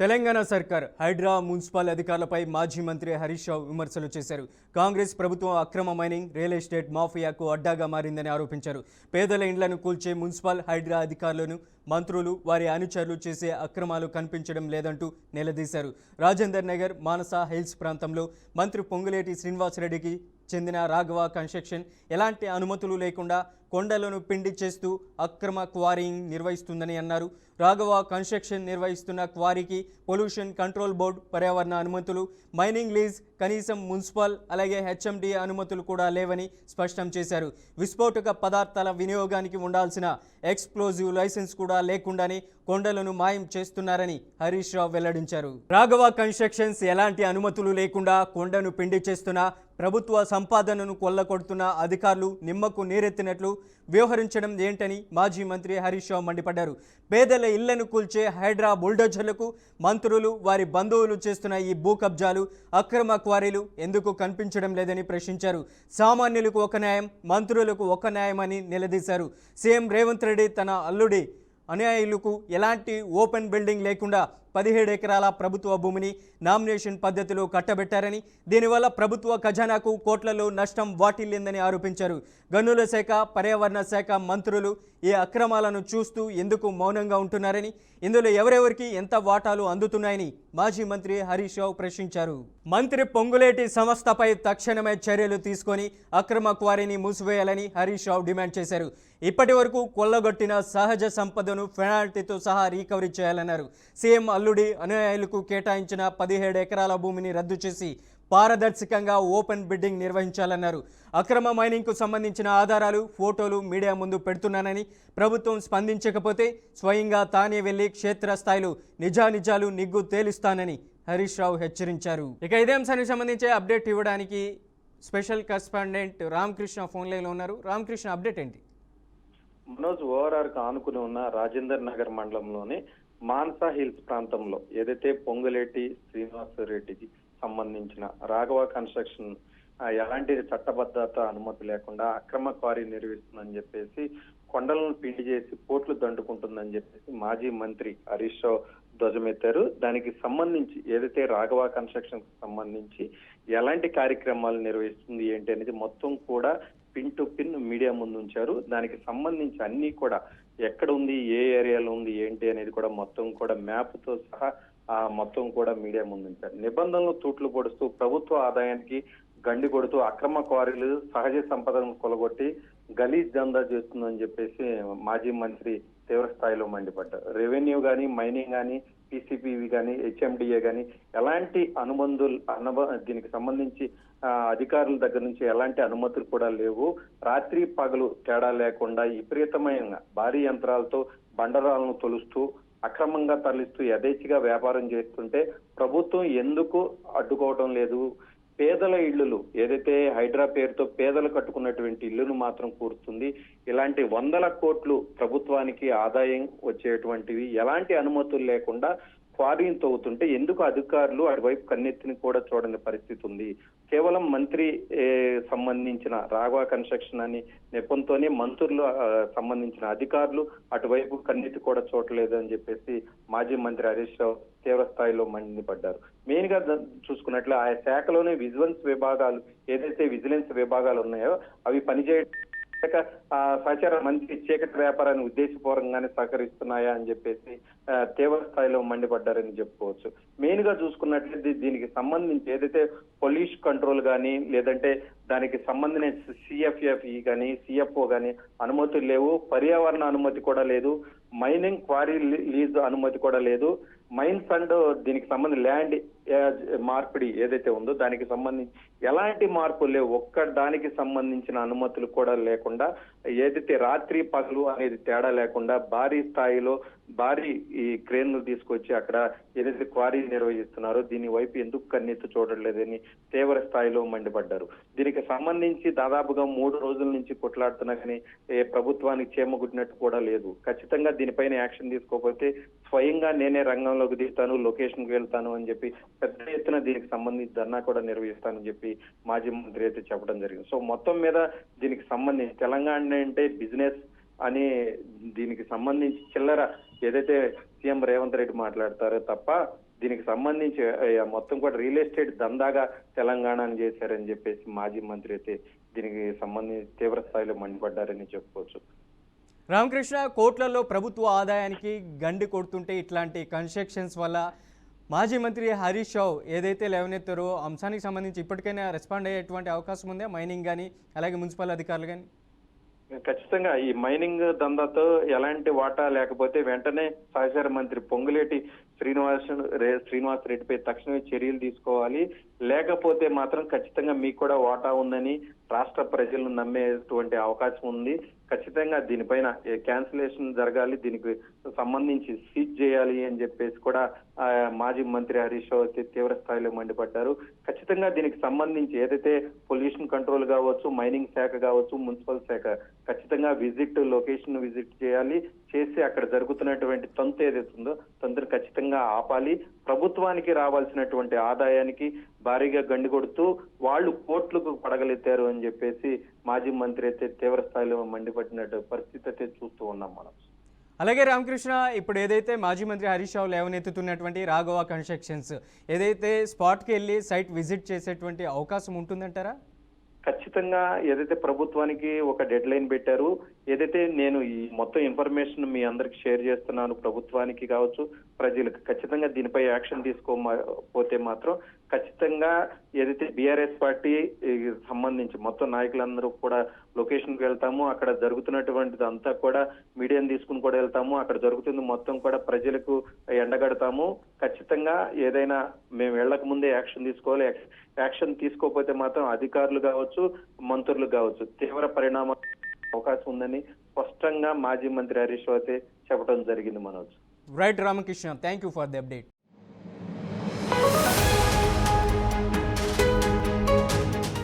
తెలంగాణ సర్కార్ హైడ్రా మున్సిపల్ అధికారులపై మాజీ మంత్రి హరీష్ రావు విమర్శలు చేశారు. కాంగ్రెస్ ప్రభుత్వం అక్రమ మైనింగ్, రియల్ ఎస్టేట్ మాఫియాకు అడ్డాగా మారిందని ఆరోపించారు. పేదల ఇండ్లను కూల్చే మున్సిపల్ హైడ్రా అధికారులను మంత్రులు, వారి అనుచరులు చేసే అక్రమాలు కనిపించడం లేదంటూ నిలదీశారు. రాజేందర్ నగర్, మానస హిల్స్ ప్రాంతంలో మంత్రి పొంగులేటి శ్రీనివాసరెడ్డికి చెందిన రాఘవ కన్స్ట్రక్షన్ ఎలాంటి అనుమతులు లేకుండా కొండలను పిండి చేస్తూ అక్రమ క్వారీయింగ్ నిర్వహిస్తుందని అన్నారు. రాఘవ కన్స్ట్రక్షన్ నిర్వహిస్తున్న క్వారీకి పొల్యూషన్ కంట్రోల్ బోర్డు పర్యావరణ అనుమతులు, మైనింగ్ లీజ్, కనీసం మున్సిపల్ అలాగే హెచ్ఎండి అనుమతులు కూడా లేవని స్పష్టం చేశారు. విస్ఫోటక పదార్థాల వినియోగానికి ఉండాల్సిన ఎక్స్ప్లోజివ్ లైసెన్స్ కూడా లేకుండానే కొండలను మాయం చేస్తున్నారని హరీష్ రావు వెల్లడించారు. రాఘవ కన్స్ట్రక్షన్స్ ఎలాంటి అనుమతులు లేకుండా కొండను పిండి చేస్తున్న, ప్రభుత్వ సంపాదనను కొల్లగొడుతున్న అధికారులు నిమ్మకు నీరెత్తినట్లు వ్యవహరించడం ఏంటని మాజీ మంత్రి హరీష్ రావు మండిపడ్డారు. పేదల ఇళ్లను కూల్చే హైడ్రా బుల్డోజర్లకు మంత్రులు, వారి బంధువులు చేస్తున్న ఈ భూ కబ్జాలు, అక్రమ క్వారీలు ఎందుకు కనిపించడం లేదని ప్రశ్నించారు. సామాన్యులకు ఒక న్యాయం, మంత్రులకు ఒక న్యాయం అని నిలదీశారు. సీఎం రేవంత్ రెడ్డి తన అల్లుడి అనుయాయులకు ఎలాంటి ఓపెన్ బిల్డింగ్ లేకుండా 17 ఎకరాల ప్రభుత్వ భూమిని నామినేషన్ పద్ధతిలో కట్టబెట్టారని, దీనివల్ల ప్రభుత్వ ఖజానాకు కోట్లలో నష్టం వాటిల్లిందని ఆరోపించారు. గనుల శాఖ, పర్యావరణ శాఖ మంత్రులు ఈ అక్రమాలను చూస్తూ ఎందుకు మౌనంగా ఉంటున్నారని, ఇందులో ఎవరెవరికి ఎంత వాటాలు అందుతున్నాయని మాజీ మంత్రి హరీష్ రావు ప్రశ్నించారు. మంత్రి పొంగులేటి సంస్థపై తక్షణమే చర్యలు తీసుకొని అక్రమ క్వారీని మూసివేయాలని హరీష్ రావు డిమాండ్ చేశారు. ఇప్పటి వరకు కొల్లగొట్టిన సహజ సంపదను పెనాల్టీతో సహా రీకవరీ చేయాలన్నారు. సీఎం అల్లుడి అనుయాయులకు కేటాయించిన 17 ఎకరాల భూమిని రద్దు చేసి పారదర్శకంగా ఓపెన్ బిడ్డింగ్ నిర్వహించాలన్నారు. అక్రమ మైనింగ్కు సంబంధించిన ఆధారాలు, ఫోటోలు మీడియా ముందు పెడుతున్నానని, ప్రభుత్వం స్పందించకపోతే స్వయంగా తానే వెళ్లి క్షేత్రస్థాయిలో నిజానిజాలు నిగ్గు తేలుస్తానని హరీష్ రావు హెచ్చరించారు. ఇక ఇదే అంశానికి సంబంధించి అప్డేట్ ఇవ్వడానికి స్పెషల్ కరెస్పాండెంట్ రామకృష్ణ ఫోన్ లైన్లో ఉన్నారు. రామకృష్ణ, అప్డేట్ ఏంటి? మనోజ్, ఓఆర్ఆర్ కు ఆనుకుని ఉన్న రాజేందర్ నగర్ మండలంలోని మాన్సా హిల్స్ ప్రాంతంలో ఏదైతే పొంగులేటి శ్రీనివాసరెడ్డికి సంబంధించిన రాఘవ కన్స్ట్రక్షన్ ఎలాంటి చట్టబద్ధత అనుమతి లేకుండా అక్రమ క్వారీ నిర్వహిస్తుందని చెప్పేసి, కొండలను పిండి చేసి పోట్లు దండుకుంటుందని చెప్పేసి మాజీ మంత్రి హరీష్ రావు ధ్వజమెత్తారు. దానికి సంబంధించి ఏదైతే రాఘవ కన్స్ట్రక్షన్ కు సంబంధించి ఎలాంటి కార్యక్రమాలు నిర్వహిస్తుంది ఏంటి అనేది మొత్తం కూడా పిన్ టు పిన్ మీడియా ముందు ఉంచారు. దానికి సంబంధించి అన్ని కూడా ఎక్కడ ఉంది, ఏ ఏరియాలో ఉంది ఏంటి అనేది కూడా మొత్తం కూడా మ్యాప్ తో సహా మొత్తం కూడా మీడియా ముందు ఉంచారు. నిబంధనలు తూట్లు పొడుస్తూ ప్రభుత్వ ఆదాయానికి గండి కొడుతూ అక్రమ క్వారీలు, సహజ సంపదను కొలగొట్టి గలీజ్ దందా చేస్తుందని చెప్పేసి మాజీ మంత్రి తీవ్ర స్థాయిలో మండిపడ్డారు. రెవెన్యూ కానీ, మైనింగ్ కానీ, పీసీపీవి కానీ, హెచ్ఎండిఏ కానీ ఎలాంటి దీనికి సంబంధించి అధికారుల దగ్గర నుంచి ఎలాంటి అనుమతులు కూడా లేవు. రాత్రి పగలు తేడా లేకుండా విపరీతమైన భారీ యంత్రాలతో బండరాలను తొలుస్తూ అక్రమంగా తరలిస్తూ యథేచ్ఛగా వ్యాపారం చేస్తుంటే ప్రభుత్వం ఎందుకు అడ్డుకోవడం లేదు? పేదల ఇళ్లు ఏదైతే హైడ్రా పేరుతో పేదలు కట్టుకున్నటువంటి ఇళ్లను మాత్రం కూరుస్తుంది. ఇలాంటి 100 కోట్లు ప్రభుత్వానికి ఆదాయం వచ్చేటువంటివి ఎలాంటి అనుమతులు లేకుండా క్వారీని తవ్వుతుంటే ఎందుకు అధికారులు అటువైపు కన్నెత్తిని కూడా చూడని పరిస్థితి ఉంది? కేవలం మంత్రి సంబంధించిన రాఘవ కన్స్ట్రక్షన్ అని నెపంతోనే మంత్రులు సంబంధించిన అధికారులు అటువైపు కన్నెత్తి కూడా చూడలేదు అని చెప్పేసి మాజీ మంత్రి హరీష్ రావు తీవ్ర స్థాయిలో మండిపడ్డారు. మెయిన్ గా చూసుకున్నట్లు ఆ శాఖలోనే ఏదైతే విజిలెన్స్ విభాగాలు ఉన్నాయో అవి పనిచేయడం సహచార మంత్రి చీకటి వ్యాపారాన్ని ఉద్దేశపూర్వకంగానే సహకరిస్తున్నాయా అని చెప్పేసి తీవ్ర స్థాయిలో మండిపడ్డారని చెప్పుకోవచ్చు. మెయిన్ గా చూసుకున్నట్లయితే దీనికి సంబంధించి ఏదైతే పొల్యూషన్ కంట్రోల్ కానీ, లేదంటే దానికి సంబంధించిన సిఎఫ్ఎఫ్ఈ కానీ, సిఎఫ్ఓ కానీ అనుమతులు లేవు. పర్యావరణ అనుమతి కూడా లేదు. మైనింగ్ క్వారీ లీజ్ అనుమతి కూడా లేదు. మైన్స్ అండ్ దీనికి సంబంధించి ల్యాండ్ మార్పిడి ఏదైతే ఉందో దానికి సంబంధించి ఎలాంటి మార్పులు లేవు. ఒక్క దానికి సంబంధించిన అనుమతులు కూడా లేకుండా ఏదైతే రాత్రి పగలు అనేది తేడా లేకుండా భారీ స్థాయిలో ఈ క్రేన్లు తీసుకొచ్చి అక్కడ ఏదైతే క్వారీ నిర్వహిస్తున్నారో దీని వైపు ఎందుకు కన్నెత్తి చూడలేదని తీవ్ర స్థాయిలో మండిపడ్డారు. దీనికి సంబంధించి దాదాపుగా 3 రోజుల నుంచి కొట్లాడుతున్నా కానీ ప్రభుత్వానికి చేమగుట్టినట్టు కూడా లేదు. ఖచ్చితంగా దీనిపైన యాక్షన్ తీసుకోకపోతే స్వయంగా నేనే రంగంలోకి దిగుతాను, లొకేషన్కి వెళ్తాను అని చెప్పి పెద్ద ఎత్తున దీనికి సంబంధించి ధర్నా కూడా నిర్వహిస్తానని చెప్పి మాజీ మంత్రి అయితే చెప్పడం జరిగింది. సో మొత్తం మీద దీనికి సంబంధించి తెలంగాణ అంటే బిజినెస్ అని దీనికి సంబంధించి చిల్లర ఏదైతే సీఎం రేవంత్ రెడ్డి మాట్లాడతారో తప్ప దీనికి సంబంధించి మొత్తం కూడా రియల్ ఎస్టేట్ దందాగా తెలంగాణను చేశారని చెప్పేసి మాజీ మంత్రి అయితే దీనికి సంబంధించి తీవ్ర స్థాయిలో మండిపడ్డారని చెప్పుకోవచ్చు. రామకృష్ణ, కోట్లలో ప్రభుత్వ ఆదాయానికి గండి కొడుతుంటే ఇట్లాంటి కన్స్ట్రక్షన్స్ వల్ల మాజీ మంత్రి హరీష్ రావు ఏదైతే లేవనెత్తారో అంశానికి సంబంధించి ఇప్పటికైనా రెస్పాండ్ అయ్యేటువంటి అవకాశం ఉందా? మైనింగ్ కానీ అలాగే మున్సిపల్ అధికారులు కానీ? ఖచ్చితంగా ఈ మైనింగ్ దందాతో ఎలాంటి వాటా లేకపోతే వెంటనే సహచార మంత్రి పొంగులేటి శ్రీనివాస్ రెడ్డిపై తక్షణమే చర్యలు తీసుకోవాలి. లేకపోతే మాత్రం ఖచ్చితంగా మీకు కూడా వాటా ఉందని రాష్ట్ర ప్రజలను నమ్మేటువంటి అవకాశం ఉంది. ఖచ్చితంగా దీనిపైన క్యాన్సిలేషన్ జరగాలి, దీనికి సంబంధించి సీజ్ చేయాలి అని చెప్పేసి కూడా మాజీ మంత్రి హరీష్ రావు అయితే తీవ్ర స్థాయిలో మండిపడ్డారు. ఖచ్చితంగా దీనికి సంబంధించి ఏదైతే పొల్యూషన్ కంట్రోల్ కావచ్చు, మైనింగ్ శాఖ కావచ్చు, మున్సిపల్ శాఖ ఖచ్చితంగా లొకేషన్ విజిట్ చేయాలి. చేసి అక్కడ జరుగుతున్నటువంటి తంతు ఏదైతే ఉందో తంతును ఖచ్చితంగా ఆపాలి. ప్రభుత్వానికి రావాల్సినటువంటి ఆదాయానికి భారీగా గండి కొడుతూ వాళ్ళు కోట్లకు పడగలెత్తారు అని చెప్పేసి మాజీ మంత్రి అయితే తీవ్ర స్థాయిలో మండిపడినట్టు పరిస్థితి అయితే చూస్తూ ఉన్నాం మనం. అలాగే రామకృష్ణ, ఇప్పుడు ఏదైతే మాజీ మంత్రి హరీష్ రావు లేవనెత్తుతున్నటువంటి రాఘవ కన్స్ట్రక్షన్స్ ఏదైతే స్పాట్కి వెళ్ళి సైట్ విజిట్ చేసేటువంటి అవకాశం ఉంటుందంటారా? ఖచ్చితంగా ఏదైతే ప్రభుత్వానికి ఒక డెడ్ లైన్ పెట్టారు, ఏదైతే నేను ఈ మొత్తం ఇన్ఫర్మేషన్ మీ అందరికి షేర్ చేస్తున్నాను, ప్రభుత్వానికి కావచ్చు ప్రజలకు ఖచ్చితంగా దీనిపై యాక్షన్ తీసుకోకపోతే మాత్రం ఖచ్చితంగా ఏదైతే బీఆర్ఎస్ పార్టీ సంబంధించి మొత్తం నాయకులందరూ కూడా లొకేషన్కి వెళ్తాము. అక్కడ జరుగుతున్నటువంటిది అంతా కూడా మీడియాని తీసుకుని కూడా వెళ్తాము. అక్కడ జరుగుతుంది మొత్తం కూడా ప్రజలకు ఎండగడతాము. ఖచ్చితంగా ఏదైనా మేము వెళ్ళక ముందే యాక్షన్ తీసుకోవాలి. యాక్షన్ తీసుకోకపోతే మాత్రం అధికారులు కావచ్చు, మంత్రులు కావచ్చు తీవ్ర పరిణామం అవకాశం ఉందని స్పష్టంగా మాజీ మంత్రి హరీష్ రావు అయితే చెప్పడం జరిగింది. Manoj. Right Ramakrishna, thank you for the update.